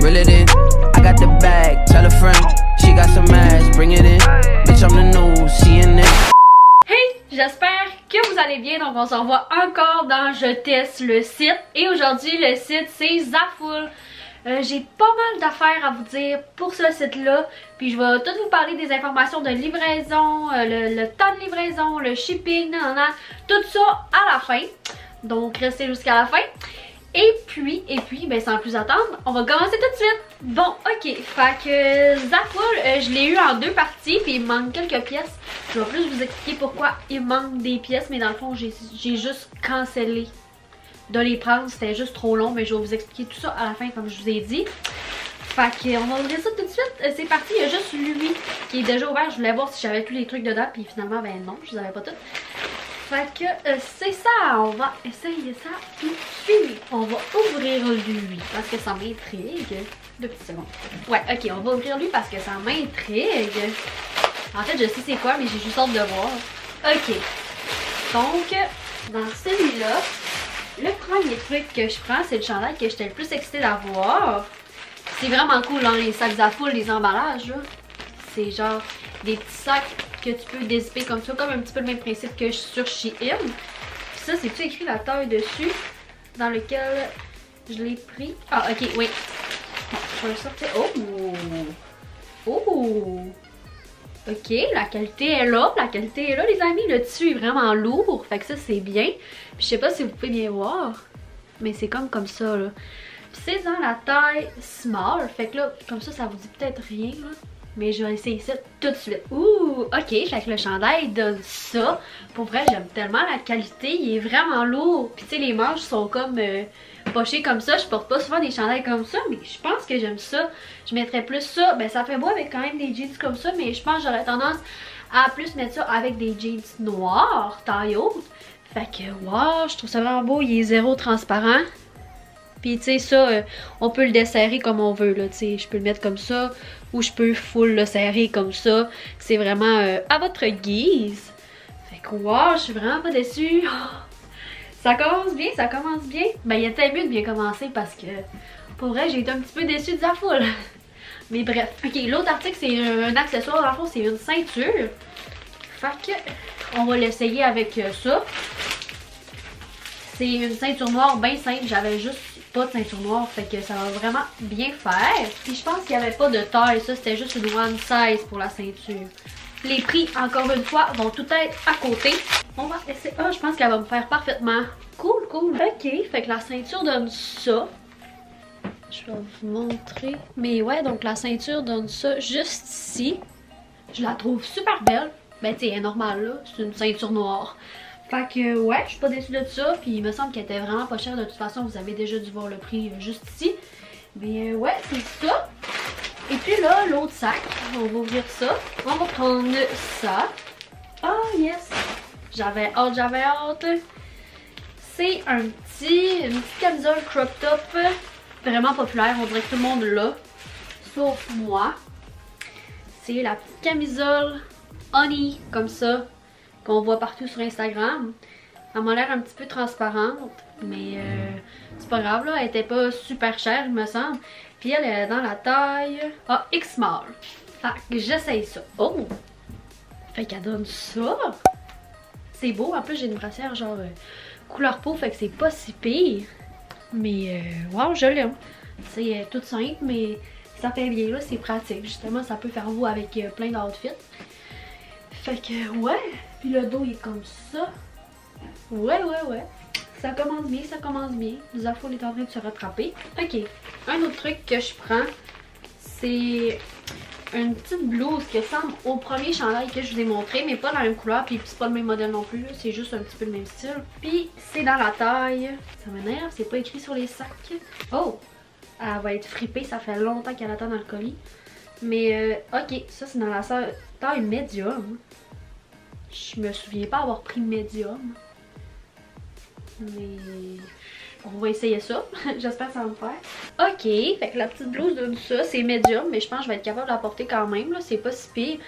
reel it in. I got the bag, tell a friend. She got some ass, bring it in. Bitch, I'm the new CNN. Hey, j'espère que vous allez bien. Donc on se revoit encore dans Je teste le site. Et aujourd'hui le site c'est Zaful. J'ai pas mal d'affaires à vous dire pour ce site-là. Puis je vais tout vous parler des informations de livraison, le temps de livraison, le shipping, tout ça à la fin. Donc restez jusqu'à la fin. Et puis, ben sans plus attendre, on va commencer tout de suite. Bon, ok, fait que Zaful, je l'ai eu en deux parties, puis il me manque quelques pièces. Je vais plus vous expliquer pourquoi il me manque des pièces, mais dans le fond, j'ai juste cancellé de les prendre. C'était juste trop long, mais je vais vous expliquer tout ça à la fin, comme je vous ai dit. Fait que on va ouvrir ça tout de suite. C'est parti, il y a juste lui qui est déjà ouvert. Je voulais voir si j'avais tous les trucs dedans, puis finalement, ben non, je les avais pas tous. Fait que c'est ça, on va essayer ça tout de suite. On va ouvrir lui parce que ça m'intrigue. 2 petites secondes. Ouais, ok, on va ouvrir lui parce que ça m'intrigue. En fait, je sais c'est quoi, mais j'ai juste hâte de voir. Ok. Donc, dans celui-là, le premier truc que je prends, c'est le chandail que j'étais le plus excitée d'avoir. C'est vraiment cool, hein, les sacs Zaful, les emballages, là. C'est genre des petits sacs que tu peux dézipper comme ça, comme un petit peu le même principe que sur Shein. Puis ça, c'est-tu écrit la taille dessus, dans lequel je l'ai pris? Ah, ok, oui. Bon, je vais le sortir. Oh! Oh! Ok, la qualité est là, les amis. Le tissu est vraiment lourd, fait que ça, c'est bien. Puis je sais pas si vous pouvez bien voir, mais c'est comme ça, là. Puis c'est dans la taille small, fait que là, comme ça vous dit peut-être rien, là. Mais je vais essayer ça tout de suite. Ouh, ok, fait que le chandail donne ça. Pour vrai, j'aime tellement la qualité, il est vraiment lourd. Puis tu sais, les manches sont comme pochées comme ça. Je porte pas souvent des chandails comme ça, mais je pense que j'aime ça. Je mettrais plus ça, ben ça fait beau avec quand même des jeans comme ça, mais je pense que j'aurais tendance à plus mettre ça avec des jeans noirs, taille haute. Fait que, wow, je trouve ça vraiment beau, il est zéro transparent. Puis tu sais ça, on peut le desserrer comme on veut là, tu sais, je peux le mettre comme ça ou je peux full le serrer comme ça. C'est vraiment à votre guise. Fait que wow, je suis vraiment pas déçue. Oh, ça commence bien, ça commence bien. Ben il était mieux de bien commencer parce que pour vrai j'ai été un petit peu déçue de Zaful. Mais bref, ok, l'autre article c'est un accessoire, dans le fond c'est une ceinture. Fait que on va l'essayer avec ça. C'est une ceinture noire bien simple, j'avais juste pas de ceinture noire, fait que ça va vraiment bien faire. Puis je pense qu'il n'y avait pas de taille, ça c'était juste une one size pour la ceinture. Les prix, encore une fois, vont tout être à côté. On va essayer. Ah, je pense qu'elle va me faire parfaitement. Cool, cool. Ok, fait que la ceinture donne ça. Je vais vous montrer. Mais ouais, donc la ceinture donne ça juste ici. Je la trouve super belle. Ben tu sais, elle est normale là, c'est une ceinture noire. Fait que ouais, je suis pas déçue de ça, puis il me semble qu'elle était vraiment pas chère de toute façon, vous avez déjà dû voir le prix juste ici. Mais ouais, c'est ça. Et puis là, l'autre sac, on va ouvrir ça. On va prendre ça. Oh yes! J'avais hâte. C'est une petite camisole crop top, vraiment populaire, on dirait que tout le monde l'a, sauf moi. C'est la petite camisole honey, comme ça, qu'on voit partout sur Instagram. Elle m'a l'air un petit peu transparente, mais c'est pas grave là, elle était pas super chère il me semble. Puis elle est dans la taille X small. Fait que j'essaye ça. Oh! Fait qu'elle donne ça. C'est beau, en plus j'ai une brassière genre couleur peau, fait que c'est pas si pire. Mais wow, je l'aime. C'est tout simple, mais ça fait bien là, c'est pratique. Justement, ça peut faire beau avec plein d'outfits. Fait que ouais, puis le dos il est comme ça. Ouais. Ça commence bien, Zaful est en train de se rattraper. Ok, un autre truc que je prends, c'est une petite blouse qui ressemble au premier chandail que je vous ai montré, mais pas la même couleur, puis c'est pas le même modèle non plus, c'est juste un petit peu le même style. Puis c'est dans la taille, ça m'énerve, c'est pas écrit sur les sacs. Oh, elle va être fripée, ça fait longtemps qu'elle attend dans le colis. Mais ok, ça c'est dans la taille médium. Je me souviens pas avoir pris médium. Mais on va essayer ça. J'espère que ça va me faire. Ok, fait que la petite blouse donne ça. C'est médium, mais je pense que je vais être capable de la porter quand même. C'est pas si pire.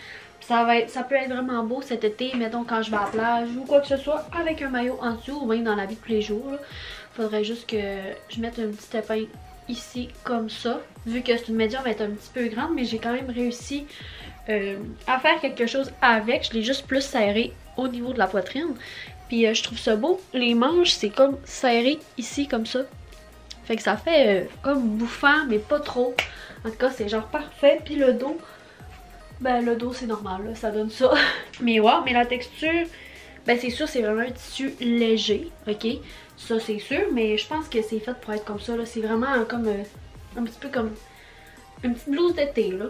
Ça peut être vraiment beau cet été, mettons quand je vais à la plage ou quoi que ce soit, avec un maillot en dessous ou même dans la vie de tous les jours. Là. Faudrait juste que je mette une petite épingle ici comme ça. Vu que c'est une médium, elle est un petit peu grande, mais j'ai quand même réussi à faire quelque chose avec. Je l'ai juste plus serré au niveau de la poitrine. Puis je trouve ça beau. Les manches, c'est comme serré ici comme ça. Fait que ça fait comme bouffant, mais pas trop. En tout cas, c'est genre parfait. Puis le dos, ben le dos c'est normal, là, ça donne ça. Mais wow, mais la texture, ben c'est sûr, c'est vraiment un tissu léger, ok? Ça c'est sûr, mais je pense que c'est fait pour être comme ça, là. C'est vraiment comme un petit peu comme une petite blouse d'été, là.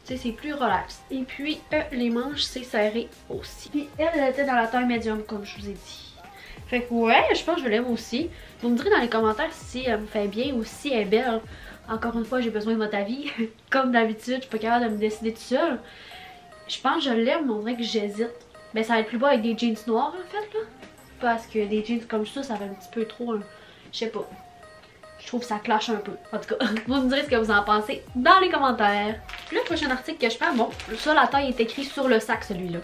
Tu sais, c'est plus relax. Et puis, les manches, c'est serré aussi. Puis elle était dans la taille médium, comme je vous ai dit. Fait que ouais, je pense que je l'aime aussi. Vous me direz dans les commentaires si elle me fait bien ou si elle est belle. Encore une fois, j'ai besoin de votre avis. Comme d'habitude, je suis pas capable de me décider toute seule. Je pense que je l'aime, mais on dirait que j'hésite. Ben ça va être plus beau avec des jeans noirs en fait, là. Parce que des jeans comme ça fait un petit peu trop... Je sais pas. Je trouve que ça clash un peu. En tout cas, vous me direz ce que vous en pensez dans les commentaires. Le prochain article que je fais, bon, ça la taille est écrite sur le sac celui-là.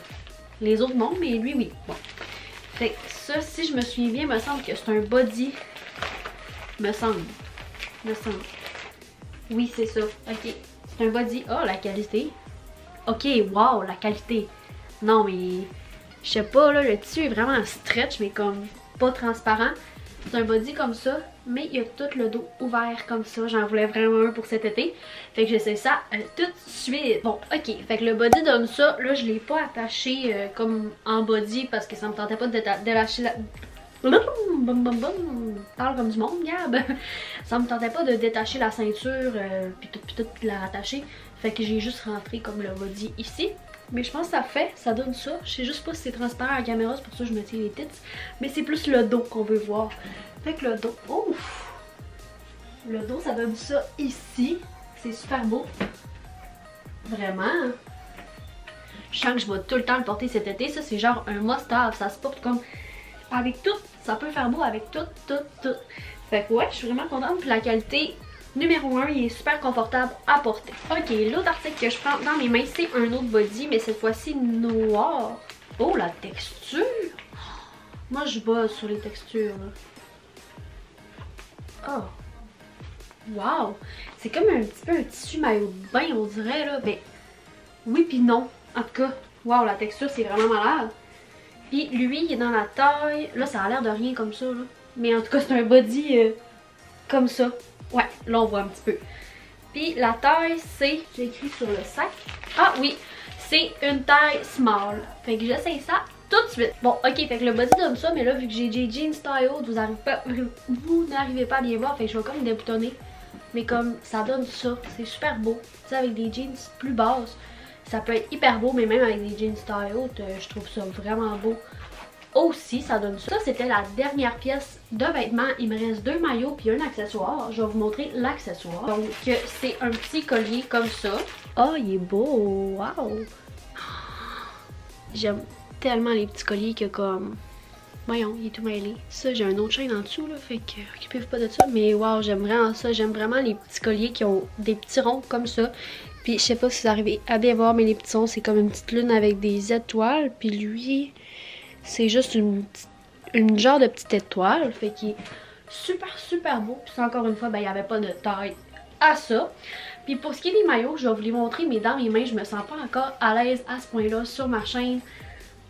Les autres non, mais lui oui. Bon. Fait que ça, si je me souviens bien, me semble que c'est un body. Me semble. Oui, c'est ça. Ok. C'est un body. Oh, la qualité. Ok, wow, la qualité. Non, mais... Je sais pas, là, le tissu est vraiment stretch, mais comme pas transparent. C'est un body comme ça, mais il y a tout le dos ouvert comme ça. J'en voulais vraiment un pour cet été. Fait que j'essaie ça tout de suite. Bon, ok. Fait que le body donne ça. Là, je l'ai pas attaché comme en body parce que ça me tentait pas de détacher la... Parle comme du monde, Gab. Ça me tentait pas de détacher la ceinture puis tout la rattacher. Fait que j'ai juste rentré comme le body ici. Mais je pense que ça donne ça. Je sais juste pas si c'est transparent à la caméra, c'est pour ça que je me tiens les tits. Mais c'est plus le dos qu'on veut voir. Fait que le dos, ouf! Le dos, ça donne ça ici. C'est super beau. Vraiment. Je sens que je vais tout le temps le porter cet été. Ça, c'est genre un must-have. Ça se porte comme avec tout. Ça peut faire beau avec tout. Fait que ouais, je suis vraiment contente. Puis la qualité... Numéro 1, il est super confortable à porter. Ok, l'autre article que je prends dans mes mains, c'est un autre body, mais cette fois-ci noir. Oh, la texture! Moi, je bosse sur les textures, là. Oh! Wow! C'est comme un petit peu un tissu maillot de bain, on dirait, là. Ben, oui puis non. En tout cas, wow, la texture, c'est vraiment malade. Puis lui, il est dans la taille... Là, ça a l'air de rien comme ça, là. Mais en tout cas, c'est un body comme ça. Ouais, là on voit un petit peu. Puis la taille c'est, j'ai écrit sur le sac. Ah oui, c'est une taille small. Fait que j'essaye ça tout de suite. Bon, ok, fait que le body donne ça, mais là vu que j'ai des jeans taille haute, vous n'arrivez pas à bien voir, fait que je vais comme déboutonner. Mais comme ça donne ça, c'est super beau. Tu sais, avec des jeans plus basses, ça peut être hyper beau, mais même avec des jeans taille haute, je trouve ça vraiment beau. Aussi, ça donne ça. Ça, c'était la dernière pièce de vêtements. Il me reste 2 maillots puis un accessoire. Je vais vous montrer l'accessoire. Donc, c'est un petit collier comme ça. Oh, il est beau! Wow! J'aime tellement les petits colliers que comme... Voyons, il est tout mêlé. Ça, j'ai un autre chaîne en dessous, là, fait que occupez-vous pas de ça. Mais wow, j'aime vraiment ça. J'aime vraiment les petits colliers qui ont des petits ronds comme ça. Puis, je sais pas si vous arrivez à bien voir, mais les petits ronds, c'est comme une petite lune avec des étoiles. Puis lui... C'est juste une genre de petite étoile, fait qu'il est super beau. Puis encore une fois, ben il n'y avait pas de taille à ça. Puis pour ce qui est des maillots, je vais vous les montrer, mais dans mes mains, je me sens pas encore à l'aise à ce point-là sur ma chaîne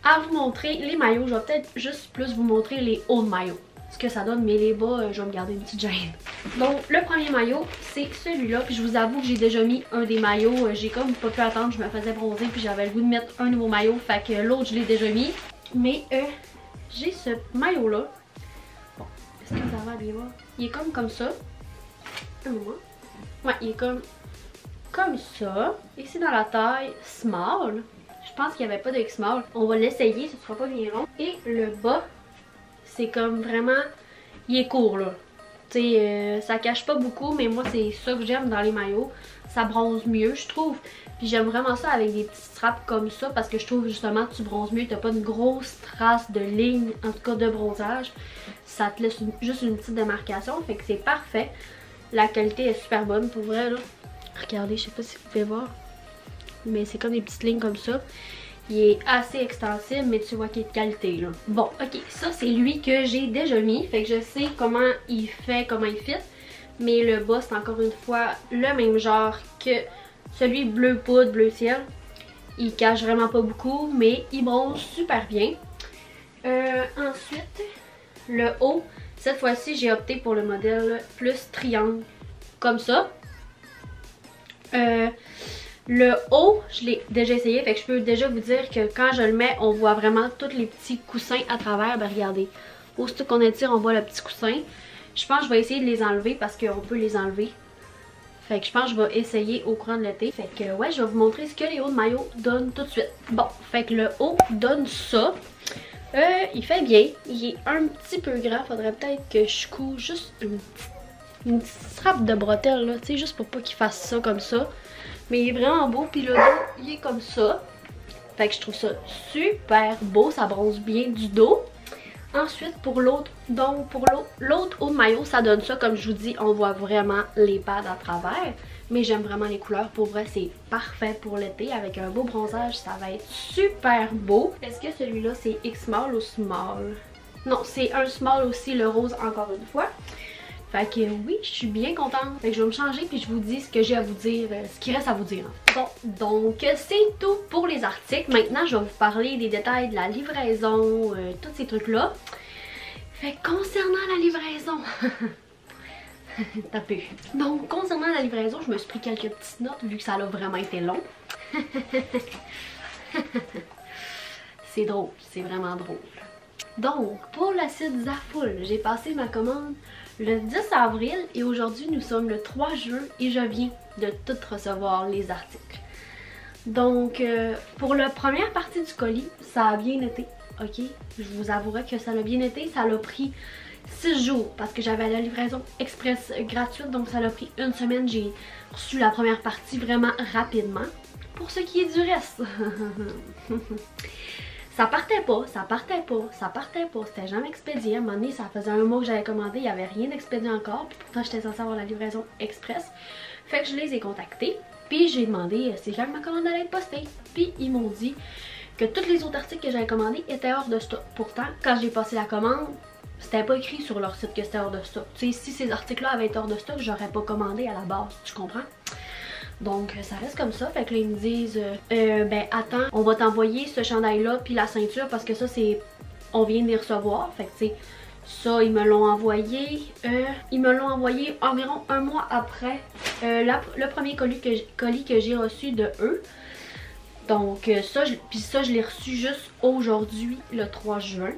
à vous montrer les maillots. Je vais peut-être juste plus vous montrer les hauts de maillots, ce que ça donne, mais les bas, je vais me garder une petite gêne. Donc le premier maillot, c'est celui-là. Puis je vous avoue que j'ai déjà mis un des maillots. J'ai comme pas pu attendre, je me faisais bronzer, puis j'avais le goût de mettre un nouveau maillot. Fait que l'autre, je l'ai déjà mis. Mais j'ai ce maillot là. Bon, est-ce que vous avez bien voir? Il est comme ça. Un moment. Ouais, il est comme ça. Et c'est dans la taille small. Je pense qu'il n'y avait pas de small. On va l'essayer, ce sera pas bien long. Et le bas, c'est comme vraiment... Il est court là. Tu sais, ça cache pas beaucoup, mais moi c'est ça que j'aime dans les maillots. Ça bronze mieux, je trouve. Puis j'aime vraiment ça avec des petits straps comme ça parce que je trouve justement que tu bronzes mieux. T'as pas une grosse trace de ligne, en tout cas de bronzage. Ça te laisse juste une petite démarcation, fait que c'est parfait. La qualité est super bonne pour vrai là. Regardez, je sais pas si vous pouvez voir. Mais c'est comme des petites lignes comme ça. Il est assez extensible, mais tu vois qu'il est de qualité là. Bon, ok, ça c'est lui que j'ai déjà mis. Fait que je sais comment il fait, comment il fit. mais le bas c'est encore une fois le même genre que celui bleu poudre, bleu ciel. Il cache vraiment pas beaucoup, mais il bronze super bien. Ensuite, le haut, cette fois-ci j'ai opté pour le modèle plus triangle, comme ça. Le haut, je l'ai déjà essayé, fait que je peux déjà vous dire que quand je le mets, on voit vraiment tous les petits coussins à travers. Ben regardez, aussitôt qu'on étire, on voit le petit coussin. Je pense que je vais essayer de les enlever parce qu'on peut les enlever. Fait que je pense que je vais essayer au courant de l'été. Fait que ouais, je vais vous montrer ce que les hauts de maillot donnent tout de suite. Bon, fait que le haut donne ça. Il fait bien. Il est un petit peu grand. Faudrait peut-être que je couds juste une petite strap de bretelle là, tu sais, juste pour pas qu'il fasse ça comme ça. Mais il est vraiment beau, puis le dos, il est comme ça. Fait que je trouve ça super beau, ça bronze bien du dos. Ensuite, pour l'autre, donc pour l'autre haut de maillot, ça donne ça, comme je vous dis, on voit vraiment les pads à travers. Mais j'aime vraiment les couleurs, pour vrai, c'est parfait pour l'été. Avec un beau bronzage, ça va être super beau. Est-ce que celui-là, c'est X-Small ou Small? Non, c'est un Small aussi, le rose, encore une fois. Fait que oui, je suis bien contente. Fait que je vais me changer puis je vous dis ce que j'ai à vous dire, ce qui reste à vous dire. Bon, donc c'est tout pour les articles. Maintenant, je vais vous parler des détails de la livraison, tous ces trucs-là. Fait que concernant la livraison... Tapez. Donc, concernant la livraison, je me suis pris quelques petites notes vu que ça a vraiment été long. C'est drôle, c'est vraiment drôle. Donc, pour le site Zaful, j'ai passé ma commande le 10 avril et aujourd'hui nous sommes le 3 juin et je viens de tout recevoir les articles. Donc, pour la première partie du colis, ça a bien été, ok? Je vous avouerai que ça a bien été, ça l'a pris 6 jours parce que j'avais la livraison express gratuite, donc ça l'a pris une semaine. J'ai reçu la première partie vraiment rapidement. Pour ce qui est du reste... Ça partait pas, ça partait pas, ça partait pas, c'était jamais expédié. À un moment donné, ça faisait un mois que j'avais commandé, il n'y avait rien d'expédié encore, puis pourtant j'étais censée avoir la livraison express. Fait que je les ai contactés, puis j'ai demandé c'est quand ma commande allait être postée. Puis ils m'ont dit que tous les autres articles que j'avais commandés étaient hors de stock. Pourtant, quand j'ai passé la commande, c'était pas écrit sur leur site que c'était hors de stock. Tu sais, si ces articles-là avaient été hors de stock, j'aurais pas commandé à la base, tu comprends? Donc ça reste comme ça, fait que là ils me disent ben attends, on va t'envoyer ce chandail là puis la ceinture parce que ça c'est, on vient de les recevoir, fait que tu sais, ça ils me l'ont envoyé, environ un mois après le premier colis que j'ai reçu de eux. Donc ça, je l'ai reçu juste aujourd'hui, le 3 juin.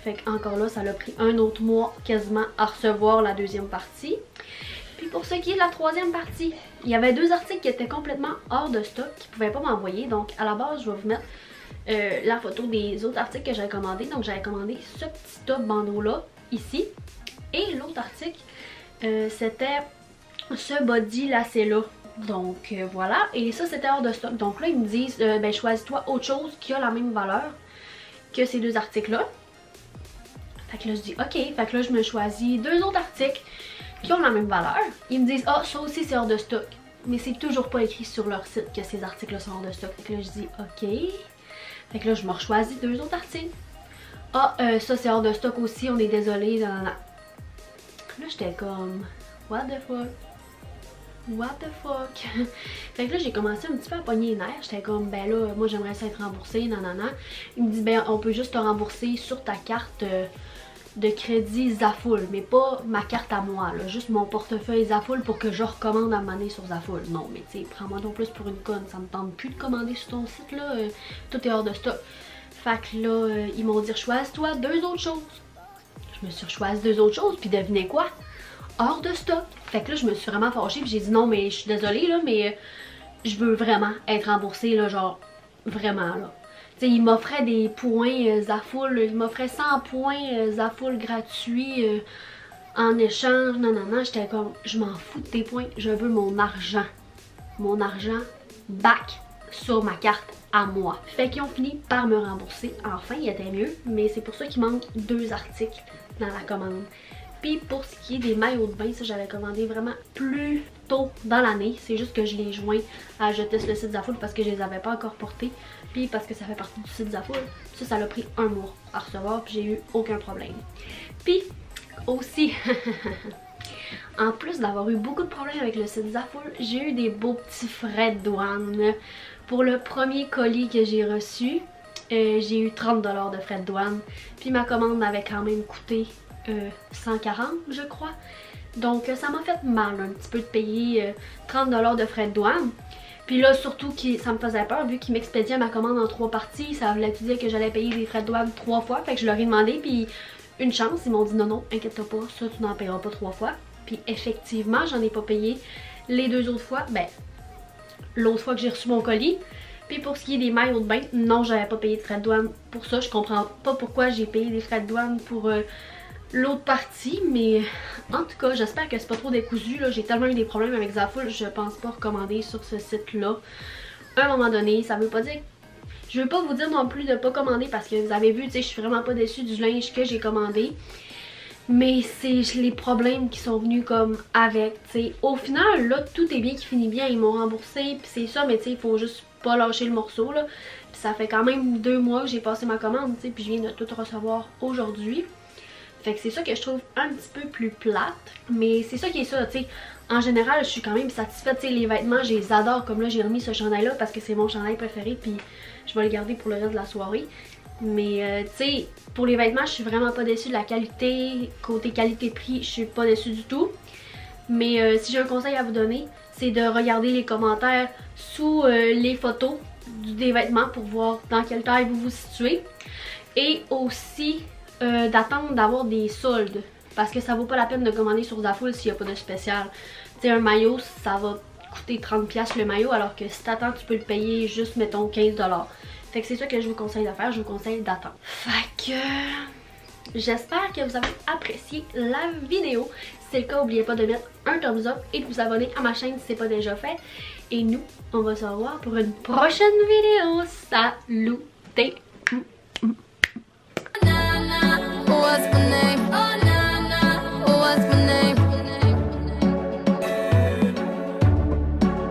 Fait qu'encore là, ça l'a pris un autre mois quasiment à recevoir la deuxième partie. Puis pour ce qui est de la troisième partie, il y avait 2 articles qui étaient complètement hors de stock, qui ne pouvaient pas m'envoyer. Donc à la base, je vais vous mettre la photo des autres articles que j'avais commandés. Donc j'avais commandé ce petit top bandeau là, ici. Et l'autre article, c'était ce body lacé là. Donc voilà, et ça c'était hors de stock. Donc là ils me disent, ben choisis-toi autre chose qui a la même valeur que ces 2 articles là. Fait que là je dis ok, fait que là je me choisis 2 autres articles qui ont la même valeur. Ils me disent ah ça aussi c'est hors de stock, mais c'est toujours pas écrit sur leur site que ces articles là sont hors de stock. Fait que là je dis ok, fait que là je me choisis 2 autres articles. Ah ça c'est hors de stock aussi, on est désolé. Là j'étais comme what the fuck. What the fuck? Fait que là j'ai commencé un petit peu à pogner les nerfs. J'étais comme ben là moi j'aimerais ça être remboursée, nanana. Il me dit ben on peut juste te rembourser sur ta carte de crédit Zaful, mais pas ma carte à moi là, juste mon portefeuille Zaful pour que je recommande à m'amener sur Zaful. Non mais tu sais, prends-moi donc plus pour une conne, ça me tente plus de commander sur ton site là, tout est hors de stock. Fait que là ils m'ont dit choisis-toi 2 autres choses. Je me suis choisi 2 autres choses, puis devinez quoi? Hors de stock. Fait que là je me suis vraiment fâchée puis j'ai dit non mais je suis désolée là mais je veux vraiment être remboursée là, genre vraiment là. Tu sais il m'offrait des points Zaful, il m'offrait 100 points Zaful gratuits en échange, non, j'étais comme je m'en fous de tes points, je veux mon argent back sur ma carte à moi. Fait qu'ils ont fini par me rembourser, enfin il était mieux, mais c'est pour ça qu'il manque 2 articles dans la commande. Puis pour ce qui est des maillots de bain, ça j'avais commandé vraiment plus tôt dans l'année. C'est juste que je les joins à Je teste le site Zaful parce que je les avais pas encore portés. Puis parce que ça fait partie du site Zaful. Ça l'a pris un mois à recevoir puis j'ai eu aucun problème. Puis aussi, En plus d'avoir eu beaucoup de problèmes avec le site Zaful, j'ai eu des beaux petits frais de douane. Pour le premier colis que j'ai reçu, j'ai eu 30$ de frais de douane. Puis ma commande m'avait quand même coûté 140 je crois. Donc ça m'a fait mal un petit peu de payer 30$ de frais de douane. Puis là surtout ça me faisait peur vu qu'ils m'expédiaient ma commande en 3 parties. Ça voulait dire que j'allais payer les frais de douane 3 fois. Fait que je leur ai demandé puis une chance, ils m'ont dit non, inquiète-toi pas, ça tu n'en payeras pas 3 fois. Puis effectivement j'en ai pas payé les 2 autres fois. Ben l'autre fois que j'ai reçu mon colis. Puis pour ce qui est des maillots de bain, non, j'avais pas payé de frais de douane pour ça. Je comprends pas pourquoi j'ai payé des frais de douane pour l'autre partie. Mais en tout cas, j'espère que c'est pas trop décousu. J'ai tellement eu des problèmes avec Zaful, je pense pas recommander sur ce site-là. À un moment donné, ça veut pas dire... Je veux pas vous dire non plus de pas commander parce que vous avez vu, tu sais, je suis vraiment pas déçue du linge que j'ai commandé. Mais c'est les problèmes qui sont venus comme avec, tu sais. Au final, là, tout est bien qui finit bien. Ils m'ont remboursé, puis c'est ça, mais tu sais, il faut juste pas lâcher le morceau, là. Puis ça fait quand même 2 mois que j'ai passé ma commande, tu sais, puis je viens de tout recevoir aujourd'hui. Fait que c'est ça que je trouve un petit peu plus plate. Mais c'est ça qui est ça, tu sais. En général, je suis quand même satisfaite, tu sais, les vêtements, je les adore. Comme là, j'ai remis ce chandail-là parce que c'est mon chandail préféré, puis je vais le garder pour le reste de la soirée. Mais tu sais, pour les vêtements, je suis vraiment pas déçue de la qualité. Côté qualité-prix, je suis pas déçue du tout. Mais si j'ai un conseil à vous donner, c'est de regarder les commentaires sous les photos des vêtements pour voir dans quelle taille vous vous situez. Et aussi d'attendre d'avoir des soldes. Parce que ça vaut pas la peine de commander sur Zaful s'il n'y a pas de spécial. Tu sais, un maillot, ça va coûter 30$ le maillot, alors que si t'attends, tu peux le payer juste, mettons, 15$. Fait que c'est ça que je vous conseille de faire, je vous conseille d'attendre. Fait que j'espère que vous avez apprécié la vidéo. Si c'est le cas, n'oubliez pas de mettre un thumbs up et de vous abonner à ma chaîne si ce n'est pas déjà fait. Et nous, on va se revoir pour une prochaine vidéo. Salut!